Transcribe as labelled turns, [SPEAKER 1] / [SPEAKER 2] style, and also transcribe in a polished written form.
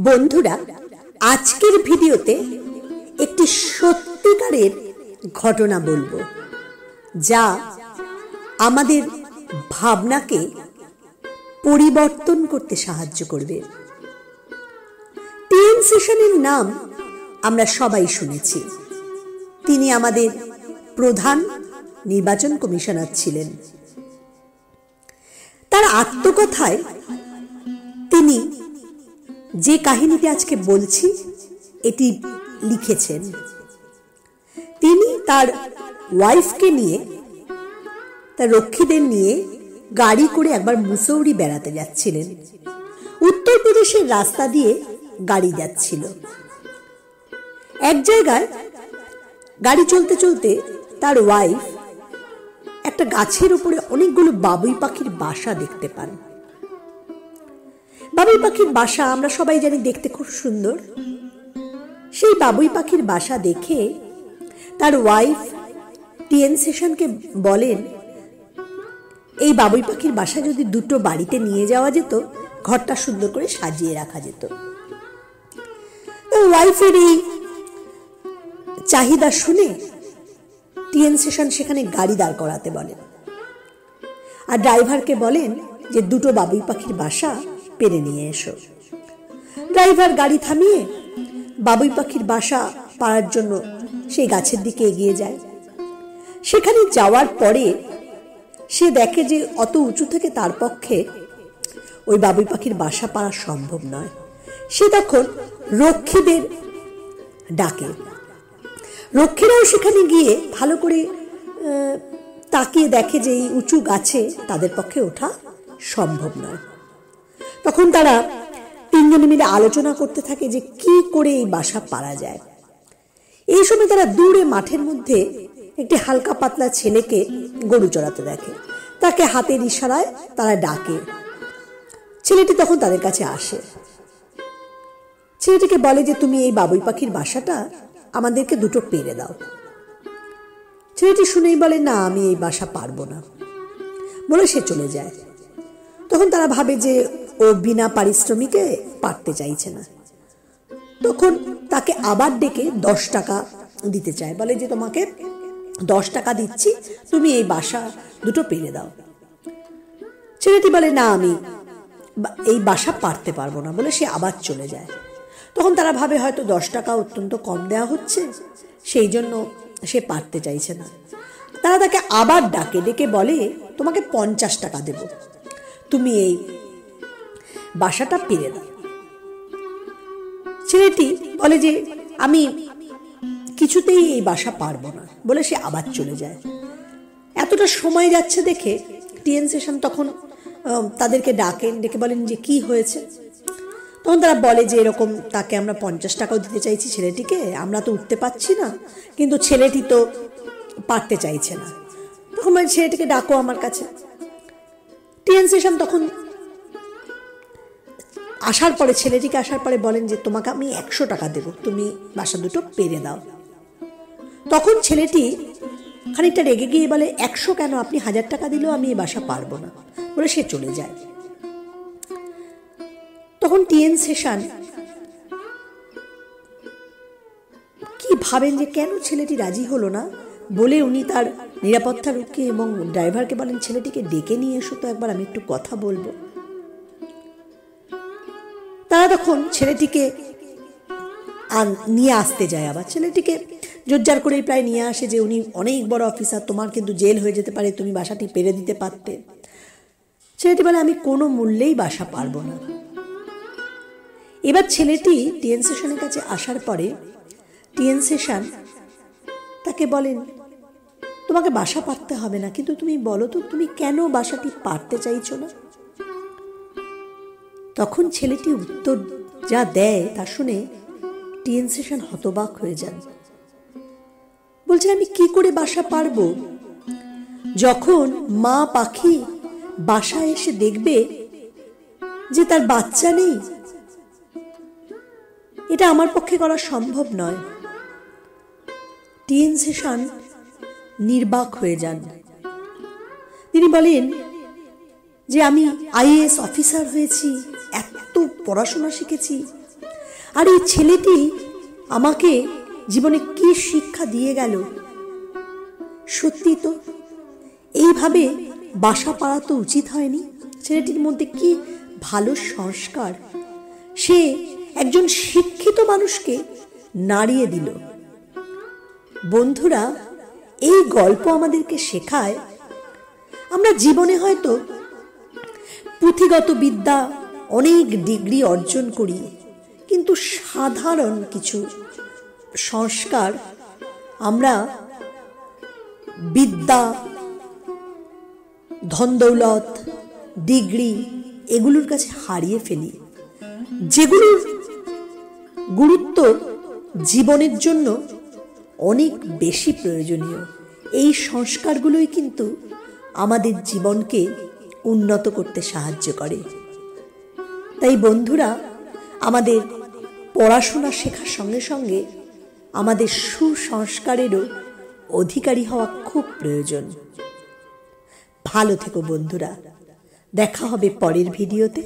[SPEAKER 1] বন্ধুরা, আজকের ভিডিওতে একটি সত্যিকারের ঘটনা বলবো যা আমাদের ভাবনাকে পরিবর্তন করতে সাহায্য করবে। টিএন সেশনের নাম আমরা সবাই শুনেছি। তিনি আমাদের প্রধান নির্বাচন কমিশনার ছিলেন। তার আত্মকথায় তিনি যে কাহিনীটি আজকে বলছি এটি লিখেছেন। তিনি তার ওয়াইফকে নিয়ে, তার রক্ষীদের নিয়ে গাড়ি করে একবার মুসৌরি বেড়াতে যাচ্ছিলেন। উত্তরপ্রদেশের রাস্তা দিয়ে গাড়ি যাচ্ছিল। এক জায়গায় গাড়ি চলতে চলতে তার ওয়াইফ একটা গাছের উপরে অনেকগুলো বাবুই পাখির বাসা দেখতে পান। বাবুই পাখির বাসা আমরা সবাই জানি দেখতে খুব সুন্দর। সেই বাবুই পাখির বাসা দেখে তার ওয়াইফ টিএন সেশনকে বলেন, এই বাবুই পাখির বাসা যদি দুটো বাড়িতে নিয়ে যাওয়া যেত, ঘরটা সুন্দর করে সাজিয়ে রাখা যেত। ওয়াইফের এই চাহিদা শুনে টিএন সেশন সেখানে গাড়ি দাঁড় করাতে বলেন আর ড্রাইভারকে বলেন যে দুটো বাবুই পাখির বাসা পেরে নিয়ে এসো। ড্রাইভার গাড়ি থামিয়ে বাবুই পাখির বাসা পাওয়ার জন্য সেই গাছের দিকে এগিয়ে যায়। সেখানে যাওয়ার পরে সে দেখে যে অত উঁচু থেকে তার পক্ষে ওই বাবুই পাখির বাসা পাওয়া সম্ভব নয়। সে তখন রক্ষীদের ডাকে। রক্ষীরাও সেখানে গিয়ে ভালো করে তাকিয়ে দেখে যে এই উঁচু গাছে তাদের পক্ষে ওঠা সম্ভব নয়। তখন তারা তিনজনে মিলে আলোচনা করতে থাকে যে কি করে এই বাসা পারা যায়। এই সময় তারা দূরে মাঠের মধ্যে একটি হালকা পাতলা ছেলেকে গরু চড়াতে দেখে। তাকে হাতের ইশারায় তারা ডাকে। ছেলেটি তখন তাদের কাছে আসে। ছেলেটিকে বলে যে তুমি এই বাবুই পাখির বাসাটা আমাদেরকে দুটো পেরে দাও। ছেলেটি শুনেই বলে, না, আমি এই বাসা পারবো না বলে সে চলে যায়। তখন তারা ভাবে যে ও বিনা পারিশ্রমিকে পারতে চাইছে না। তখন তাকে আবার ডেকে 10 টাকা দিতে চায়। বলে যে তোমাকে 10 টাকা দিচ্ছি, তুমি এই বাসা দুটো পেরে দাও। ছেলেটি বলে, না, আমি এই বাসা পারতে পারবো না বলে সে আবার চলে যায়। তখন তারা ভাবে হয়তো 10 টাকা অত্যন্ত কম দেওয়া হচ্ছে, সেই জন্য সে পারতে চাইছে না। তারা তাকে আবার ডেকে বলে, তোমাকে 50 টাকা দেব, তুমি এই বাসাটা পেরে দাও। ছেলেটি বলে যে আমি কিছুতেই এই বাসা পারবো না বলে সে আবার চলে যায়। এতটা সময় যাচ্ছে দেখে টিএন সেশন তখন তাদেরকে ডেকে বলেন যে কি হয়েছে। তখন তারা বলে যে এরকম তাকে আমরা 50 টাকাও দিতে চাইছি ছেলেটিকে, আমরা তো উঠতে পারছি না, কিন্তু ছেলেটি তো পারতে চাইছে না। তখন বলে ছেলেটিকে ডাকো আমার কাছে। টিএন সেশন তখন ছেলেটিকে আসার পরে বলেন যে তোমাকে আমি 100 টাকা দেব, তুমি বাসা দুটো পেরে দাও। তখন ছেলেটি খানিকটা রেগে গিয়ে বলে, 100 কেন, আপনি 1000 টাকা দিলেও আমি এই বাসা পারবো না বলে সে চলে যায়। তখন টিএন সেশন কি ভাবেন যে কেন ছেলেটি রাজি হলো না, বলে উনি তার নিরাপত্তা রক্ষী এবং ড্রাইভারকে বলেন ছেলেটিকে ডেকে নিয়ে এসো তো একবার, আমি একটু কথা বলবো। তারা তখন ছেলেটিকে নিয়ে আসতে যায়। আবার ছেলেটিকে জোরজার করে প্রায় নিয়ে আসে যে উনি অনেক বড় অফিসার, তোমার কিন্তু জেল হয়ে যেতে পারে, তুমি বাসাটি পেরে দিতে পারতে। ছেলেটি বলে আমি কোনো মূল্যেই বাসা পারবো না। এবার ছেলেটি টিএন সেশনের কাছে আসার পরে টিএন সেশন তাকে বলেন, তোমাকে বাসা পারতে হবে না, কিন্তু তুমি বলো তো তুমি কেন বাসাটি পারতে চাইছো না। তখন ছেলেটি উত্তর যা দেয় তা শুনে টিএন সেশন হতবাক হয়ে যান। বলছে আমি কি করে বাসা পারবো, যখন মা পাখি বাসায় এসে দেখবে যে তার বাচ্চা নেই, এটা আমার পক্ষে করা সম্ভব নয়। টিএন সেশন নির্বাক হয়ে যান। তিনি বলেন যে আমি আইএএস অফিসার হয়েছি, এত পড়াশোনা শিখেছি, আর এই ছেলেটি আমাকে জীবনে কি শিক্ষা দিয়ে গেল। সত্যি তো, এইভাবে বাসা পাড়া তো উচিত হয়নি। ছেলেটির মধ্যে কি ভালো সংস্কার, সে একজন শিক্ষিত মানুষকে নাড়িয়ে দিল। বন্ধুরা, এই গল্প আমাদেরকে শেখায় আমরা জীবনে হয়তো পুঁথিগত বিদ্যা অনেক ডিগ্রি অর্জন করি, কিন্তু সাধারণ কিছু সংস্কার আমরা বিদ্যা, ধনদৌলত, ডিগ্রি এগুলোর কাছে হারিয়ে ফেলি, যেগুলোর গুরুত্ব জীবনের জন্য অনেক বেশি প্রয়োজনীয়। এই সংস্কারগুলোই কিন্তু আমাদের জীবনকে উন্নত করতে সাহায্য করে। তাই বন্ধুরা, আমাদের পড়াশোনা শেখার সঙ্গে সঙ্গে আমাদের সুসংস্কারেরও অধিকারী হওয়া খুব প্রয়োজন। ভালো থেকো বন্ধুরা, দেখা হবে পরের ভিডিওতে।